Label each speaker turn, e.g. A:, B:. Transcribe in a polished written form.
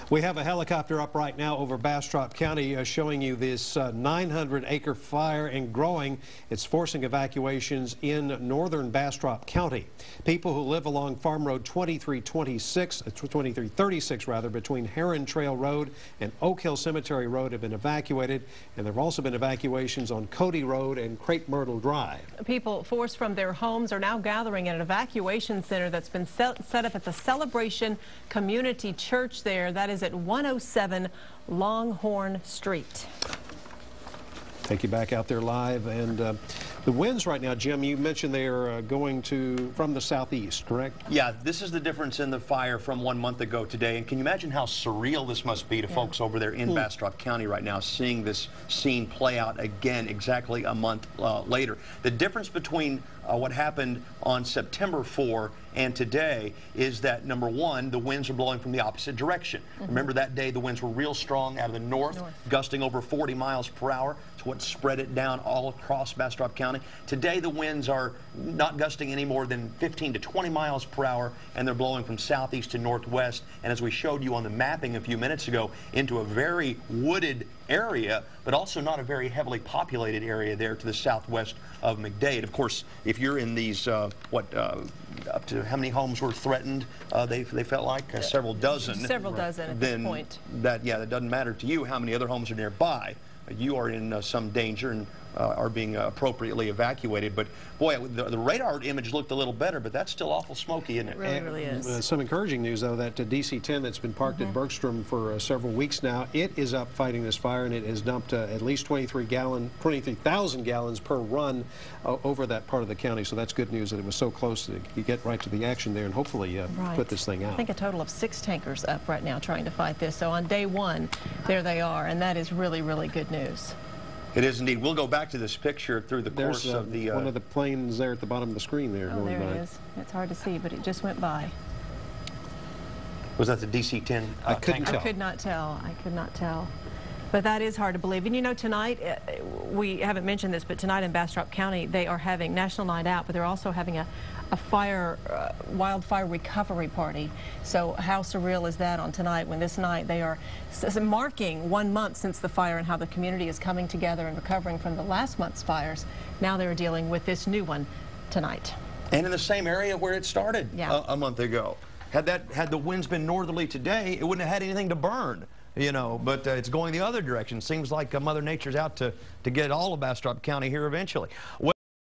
A: We have a helicopter up right now over Bastrop County showing you this 900-acre fire and growing. It's forcing evacuations in northern Bastrop County. People who live along Farm Road 2336 rather, between Heron Trail Road and Oak Hill Cemetery Road have been evacuated, and there have also been evacuations on Cody Road and Crepe Myrtle Drive. People forced from their homes are now gathering at an evacuation center that's been set up at the Celebration Community Church there. That is at 107 Longhorn Street. Take you back out there live, and the winds right now, Jim, you mentioned they are going from the southeast, correct?
B: Yeah, this is the difference in the fire from 1 month ago today. And can you imagine how surreal this must be to folks over there in Bastrop County right now, seeing this scene play out again exactly a month later. The difference between what happened on September 4 and today is that, number one, the winds are blowing from the opposite direction. Remember that day the winds were real strong out of the north, gusting over 40 miles per hour. It's what spread it down all across Bastrop County. Today the winds are not gusting any more than 15 to 20 miles per hour, and they're blowing from southeast to northwest. And as we showed you on the mapping a few minutes ago, into a very wooded area, but also not a very heavily populated area there to the southwest of McDade. Of course, if you're in these, up to how many homes were threatened, they felt like? Several dozen.
C: Several dozen at this point.
B: That doesn't matter to you how many other homes are nearby. You are in some danger and are being appropriately evacuated. But boy, the radar image looked a little better, but that's still awful smoky, isn't it?
C: It really is.
A: Some encouraging news, though, that DC-10 that's been parked at Bergstrom for several weeks now, it is up fighting this fire, and it has dumped at least 23,000 gallons per run over that part of the county. So that's good news that it was so close to get right to the action there and hopefully put this thing out.
C: I think a total of 6 tankers up right now trying to fight this. So on day 1, there they are, and that is really, really good news.
B: It is indeed. We'll go back to this picture through the course of the...
A: one of the planes there at the bottom of the screen there.
C: Oh, there it is. It's hard to see, but it just went by.
B: Was that the DC-10
A: I couldn't tell.
C: I could not tell. I could not tell. But that is hard to believe. And you know, tonight, we haven't mentioned this, but tonight in Bastrop County, they are having National Night Out, but they're also having a wildfire recovery party. So how surreal is that on tonight, when this night they are marking 1 month since the fire and how the community is coming together and recovering from the last month's fires. Now they're dealing with this new one tonight.
B: And in the same area where it started a month ago. Had the winds been northerly today, it wouldn't have had anything to burn. You know, but it's going the other direction. Seems like Mother Nature's out to get all of Bastrop County here eventually.